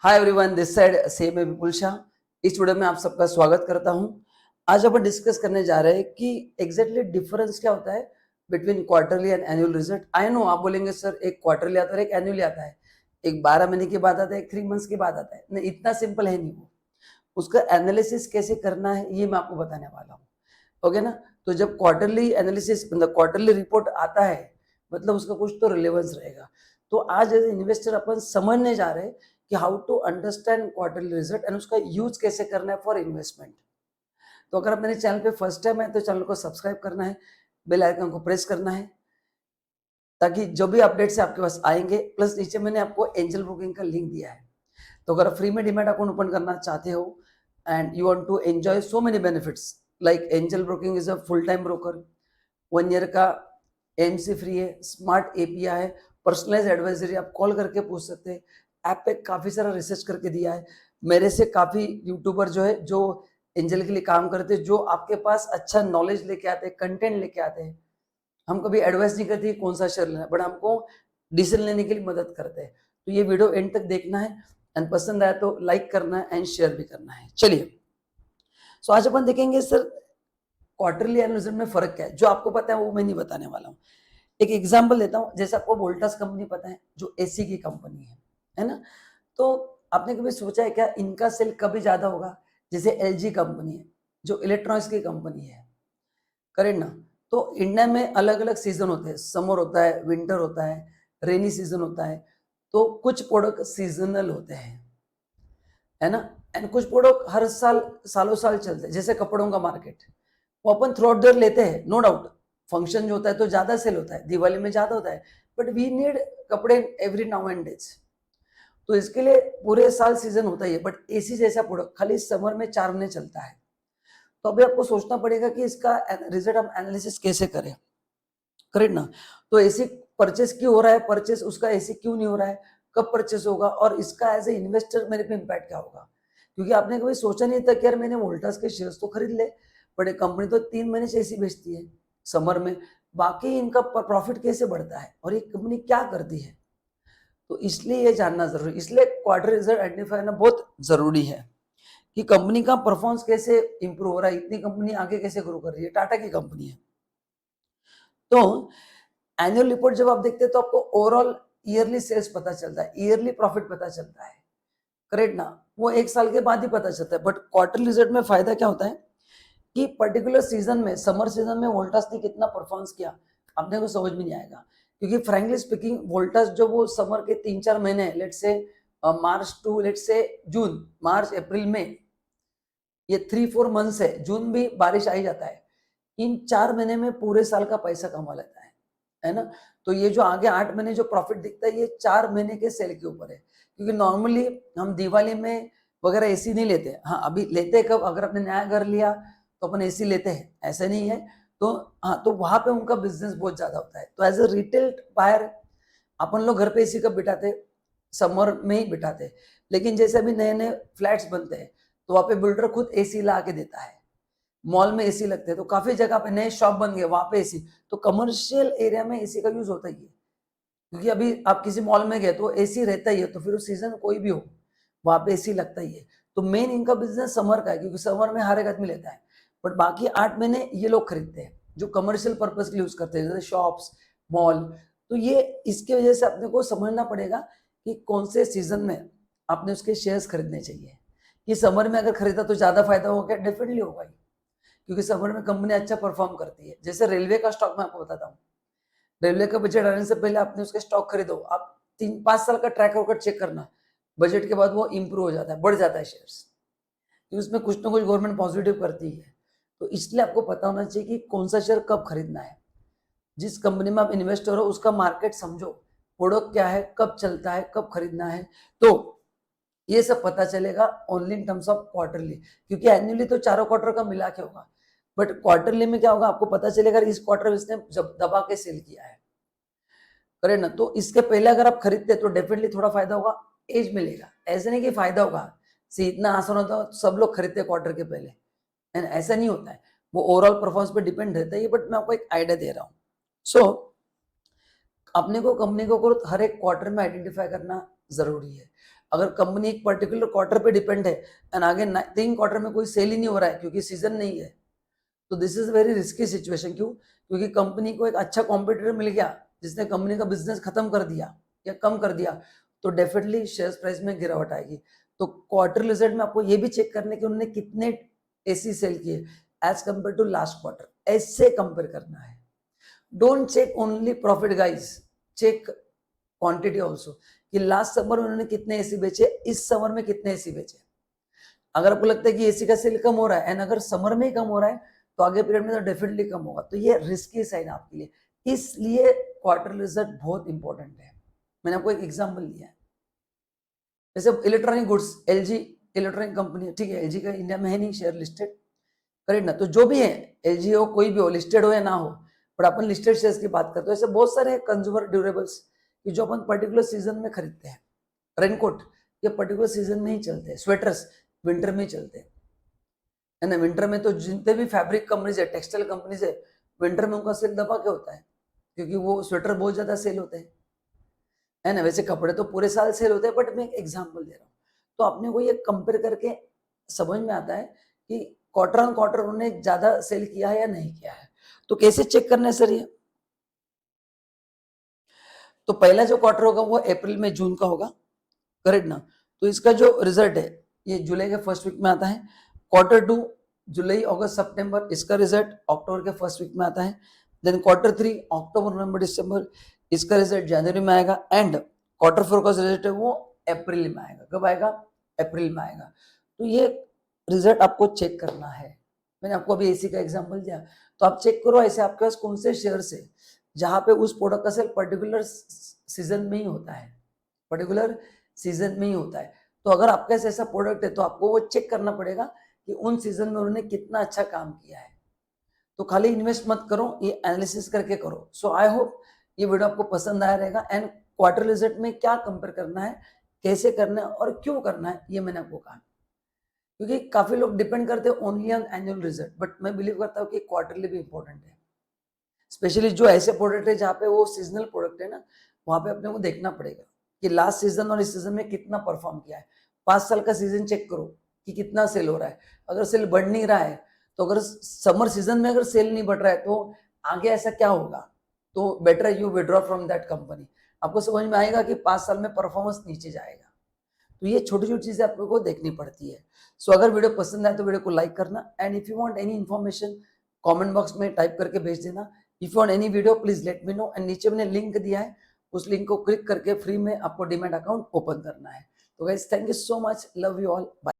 Hi everyone, this side same है विपुल शाह। इस video में आप सबका स्वागत करता हूं। आज अपन डिस्कस करने जा रहे हैं कि एग्जैक्टली डिफरेंस क्या होता है between quarterly and annual result. I know आप बोलेंगे सर एक क्वार्टरली आता है एक एनुअली आता है, एक 12 महीने के बाद आता है, एक 3 मंथ्स के बाद आता है। नहीं, इतना सिंपल है नहीं वो। उसका एनालिसिस कैसे करना है ये मैं आपको बताने वाला हूँ। ओके ना। तो जब क्वार्टरली एनालिसिस मतलब क्वार्टरली रिपोर्ट आता है मतलब उसका कुछ तो रिलेवेंस रहेगा। तो आज एज इन्वेस्टर अपन समझने जा रहे हैं कि how to understand quarterly result and उसका यूज कैसे करना है फॉर इन्वेस्टमेंट। तो अगर आप मेरे चैनल पे फर्स्ट टाइम है तो चैनल को सब्सक्राइब करना है, बेल आइकन को प्रेस करना है ताकि जो भी अपडेट्स आपके पास आएंगे। प्लस नीचे मैंने आपको एंजल ब्रोकिंग का लिंक दिया है। तो अगर आप फ्री में डीमैट अकाउंट ओपन करना चाहते हो and you want to enjoy so many benefits like Angel Broking is a full time broker, 1 year का एमसी फ्री है, स्मार्ट एपीआई है, पर्सनलाइज एडवाइजरी, आप कॉल करके पूछ सकते हैं। ऐप पे काफी सारा रिसर्च करके दिया है। मेरे से काफी यूट्यूबर जो है जो एंजल के लिए काम करते हैं, जो आपके पास अच्छा नॉलेज लेके आते हैं, कंटेंट लेके आते हैं। हम कभी एडवाइस नहीं करते कौन सा शेयर लेना, बट हमको डिसीजन लेने के लिए मदद करते हैं। तो ये वीडियो एंड तक देखना है एंड पसंद आया तो लाइक करना है एंड शेयर भी करना है। चलिए, सो आज अपन देखेंगे सर क्वार्टरली एनालिसिस में फर्क क्या है। जो आपको पता है वो मैं नहीं बताने वाला हूँ। एक एग्जांपल देता हूँ, जैसे आपको वोल्टास कंपनी पता है जो एसी की कंपनी है ना। तो आपने कभी सोचा है क्या इनका सेल कभी ज्यादा होगा? जैसे एलजी कंपनी है जो इलेक्ट्रॉनिक्स की कंपनी है, करेक्ट ना। तो इंडिया में अलग अलग सीजन होते हैं, समर होता है, विंटर होता है, रेनी सीजन होता है। तो कुछ प्रोडक्ट सीजनल होते हैं, है ना। एंड कुछ प्रोडक्ट हर साल सालों साल चलते हैं, जैसे कपड़ों का मार्केट वो अपन थ्रू आउट ईयर लेते हैं, नो डाउट। फंक्शन जो होता है तो ज्यादा सेल होता है, दिवाली में ज्यादा होता है, बट वी नीड कपड़े एवरी नाउ एंड डेज। तो इसके लिए पूरे साल सीजन होता ही है, बट एसी जैसा प्रोडक्ट खाली समर में 4 महीने चलता है। तो अभी आपको सोचना पड़ेगा कि इसका रिजल्ट हम एनालिसिस कैसे करें, करेक्ट ना। तो एसी परचेस क्यों हो रहा है, परचेस उसका एसी क्यों नहीं हो रहा है, कब परचेस होगा, और इसका एज ए इन्वेस्टर मेरे पे इम्पैक्ट क्या होगा। क्योंकि आपने कभी सोचा नहीं था कि यार मैंने वोल्टास के शेयर्स तो खरीद ले, बट एक कंपनी तो 3 महीने से एसी बेचती है समर में, बाकी इनका प्रॉफिट कैसे बढ़ता है और ये कंपनी क्या करती है। तो इसलिए ये जानना जरूरी, इसलिए क्वार्टर रिजल्ट आइडेंटिफाई करना बहुत जरूरी है कि कंपनी का परफॉर्मेंस कैसे इंप्रूव हो रहा है, इतनी कंपनी आगे कैसे ग्रो कर रही है। टाटा की कंपनी है। तो एनुअल रिपोर्ट जब आप देखते हैं तो आपको ओवरऑल ईयरली सेल्स पता चलता है, ईयरली प्रॉफिट पता चलता है, करेक्ट ना। वो एक साल के बाद ही पता चलता है। बट क्वार्टर रिजल्ट में फायदा क्या होता है कि पर्टिकुलर सीजन में, समर सीजन में वोल्टास ने कितना परफॉर्मेंस किया अपने को समझ में नहीं आएगा। क्योंकि फ्रैंकली स्पीकिंग वोल्टास जो वो समर के 3-4 महीने, लेट से मार्च टू लेट से जून, मार्च अप्रैल में, ये 3-4 मंथ्स है, जून भी बारिश आ ही जाता है। इन 4 महीने में पूरे साल का पैसा कमा लेता है ना। तो ये जो आगे 8 महीने जो प्रॉफिट दिखता है ये 4 महीने के सेल के ऊपर है। क्योंकि नॉर्मली हम दिवाली में वगैरह एसी नहीं लेते। हाँ, अभी लेते हैं कब, अगर अपने नया घर लिया तो अपन एसी लेते हैं, ऐसा नहीं है। तो हाँ, तो वहां पे उनका बिजनेस बहुत ज्यादा होता है। तो एज ए रिटेल बायर अपन लोग घर पे एसी कब बिठाते, समर में ही बिठाते। लेकिन जैसे अभी नए नए फ्लैट्स बनते हैं तो वहां पे बिल्डर खुद एसी ला के देता है, मॉल में एसी लगते हैं, तो काफी जगह पे नए शॉप बन गए वहां पे एसी। तो कमर्शियल एरिया में एसी का यूज होता ही है। क्योंकि अभी आप किसी मॉल में गए तो एसी रहता ही है, तो फिर उस सीजन कोई भी हो वहां पे एसी लगता ही है। तो मेन इनका बिजनेस समर का है, क्योंकि समर में हर एक आदमी लेता है। बट बाकी 8 महीने ये लोग खरीदते हैं जो कमर्शियल पर्पज के लिए यूज करते हैं, जैसे शॉप्स, मॉल। तो ये इसके वजह से अपने को समझना पड़ेगा कि कौन से सीजन में आपने उसके शेयर्स खरीदने चाहिए। कि समर में अगर खरीदा तो ज्यादा फायदा होगा, डेफिनेटली होगा ही, क्योंकि समर में कंपनी अच्छा परफॉर्म करती है। जैसे रेलवे का स्टॉक मैं आपको बताता हूँ, रेलवे का बजट आने से पहले आपने उसके स्टॉक खरीदो, आप 3-5 साल का ट्रैक रिकॉर्ड चेक करना, बजट के बाद वो इंप्रूव हो जाता है, बढ़ जाता है शेयर्स, उसमें कुछ ना कुछ गवर्नमेंट पॉजिटिव करती है। तो इसलिए आपको पता होना चाहिए कि कौन सा शेयर कब खरीदना है। जिस कंपनी में आप इन्वेस्टर हो उसका मार्केट समझो, प्रोडक्ट क्या है, कब चलता है, कब खरीदना है। तो ये सब पता चलेगा only in terms of quarterly, क्योंकि एनुअली तो चारों क्वार्टर का मिला के होगा। बट क्वार्टरली में क्या होगा आपको पता चलेगा इस क्वार्टर इसने जब दबा के सेल किया है, करेक्ट ना। तो इसके पहले अगर आप खरीदते तो डेफिनेटली थोड़ा फायदा होगा, एज मिलेगा। ऐसे नहीं कि फायदा होगा, सी इतना आसान होता है सब लोग खरीदते क्वार्टर के पहले, एंड ऐसा नहीं होता है। वो ओवरऑल परफॉर्मेंस पे डिपेंड रहता है। बट मैं आपको एक आइडिया दे रहा हूँ। सो अपने को कंपनी को हर एक क्वार्टर में आइडेंटिफाई करना जरूरी है। अगर कंपनी एक पर्टिकुलर क्वार्टर पे डिपेंड है एंड आगे 3 क्वार्टर में कोई सेल ही नहीं हो रहा है क्योंकि सीजन नहीं है, तो this is very risky situation. क्यों? क्योंकि कंपनी को एक अच्छा कॉम्पिटिटर मिल गया जिसने कंपनी का बिजनेस खत्म कर दिया या कम कर दिया, तो डेफिनेटली शेयर प्राइस में गिरावट आएगी। तो क्वार्टर रिजल्ट में आपको ये भी चेक करने कि उन्होंने कितने एसी सेल किए as compare to last quarter, ऐसे कंपेयर करना है। Don't check only profit guys, check quantity also कि लास्ट समर में उन्होंने कितने एसी बेचे, इस समर में कितने एसी बेचे। अगर आपको लगता है कि एसी का सेल कम हो रहा है एंड अगर समर में ही कम हो रहा है तो आगे पीरियड में तो डेफिनेटली कम होगा, तो ये रिस्की साइन आपके लिए, इसलिए क्वार्टर रिजल्ट बहुत इंपॉर्टेंट है। मैंने आपको एक एग्जांपल दिया है, जैसे electronic goods, LG electronic company, ठीक है, एलजी का इंडिया में है नहीं शेयर लिस्टेड, करेक्ट ना, तो जो भी है एलजी हो कोई भी हो, लिस्टेड हो या ना हो, पर अपन लिस्टेड शेयर्स की बात करते हैं। ऐसे बहुत सारे कंज्यूमर ड्यूरेबल्स कि जो अपन पर्टिकुलर सीजन में खरीदते हैं, रेनकोट ये पर्टिकुलर सीजन में ही चलते हैं, स्वेटर्स विंटर में ही चलते हैं, है ना। विंटर में तो जितने भी फैब्रिक कंपनीज है, टेक्सटाइल कंपनीज है, विंटर में उनका सेल दबा के होता है क्योंकि वो स्वेटर बहुत ज्यादा सेल होते हैं, है ना। वैसे कपड़े तो पूरे साल सेल होते हैं, बट मैं एक एग्जाम्पल दे रहा हूँ, तो आपने को ये कंपेयर करके समझ में आता है कि क्वार्टर ऑन क्वार्टर उन्होंने ज्यादा सेल किया है या नहीं किया है। तो कैसे चेक करना है सर ये? तो पहला जो क्वार्टर होगा वो अप्रैल में जून का होगा, करेक्ट ना। तो इसका जो रिजल्ट है ये जुलाई के फर्स्ट वीक में आता है। क्वार्टर 2 जुलाई अगस्त सितंबर, इसका रिजल्ट अक्टूबर के फर्स्ट वीक में आता है। देन क्वार्टर 3 अक्टूबर नवंबर दिसंबर, इसका रिजल्ट जनवरी में आएगा। एंड क्वार्टर 4 का रिजल्ट है वो अप्रैल में आएगा। कब आएगा? अप्रैल में आएगा। तो ये रिजल्ट आपको चेक करना है। मैंने आपको अभी एसी का एग्जांपल दिया, तो आप चेक करो ऐसे आपके पास कौन से शेयर है जहां पे उस प्रोडक्ट का सेल पर्टिकुलर सीजन में ही होता है, पर्टिकुलर सीजन में ही होता है। तो अगर आपके पास ऐसा प्रोडक्ट है तो आपको वो चेक करना पड़ेगा कि उन सीजन में उन्होंने कितना अच्छा काम किया है। तो खाली इन्वेस्ट मत करो, ये एनालिसिस करके करो। सो आई होप ये वीडियो आपको पसंद आया रहेगा। एंड क्वार्टर रिजल्ट में क्या कंपेयर करना है, कैसे करना है और क्यों करना है, ये मैंने आपको कहा। क्योंकि काफी लोग डिपेंड करते हैं only on annual result, but मैं बिलीव करता हूँ कि क्वार्टरली भी इंपॉर्टेंट है। स्पेशली जो ऐसे प्रोडक्ट है जहाँ पे वो सीजनल प्रोडक्ट है ना, वहां पे अपने को देखना पड़ेगा कि लास्ट सीजन और इस सीजन में कितना परफॉर्म किया है। 5 साल का सीजन चेक करो कि कितना सेल हो रहा है। अगर सेल बढ़ नहीं रहा है तो अगर समर सीजन में अगर सेल नहीं बढ़ रहा है तो आगे ऐसा क्या होगा, तो better you withdraw from that company. आपको समझ में आएगा कि 5 साल में परफॉर्मेंस नीचे जाएगा। तो ये छोटी छोटी चीजें आपको को देखनी पड़ती है। सो अगर वीडियो पसंद आए तो वीडियो को लाइक करना, and if you want any information comment box में टाइप करके भेज देना। If you want any video please let me know, and नीचे मैंने लिंक दिया है, उस लिंक को क्लिक करके फ्री में आपको डीमैट अकाउंट ओपन करना है। तो guys thank you so much, love you all, bye.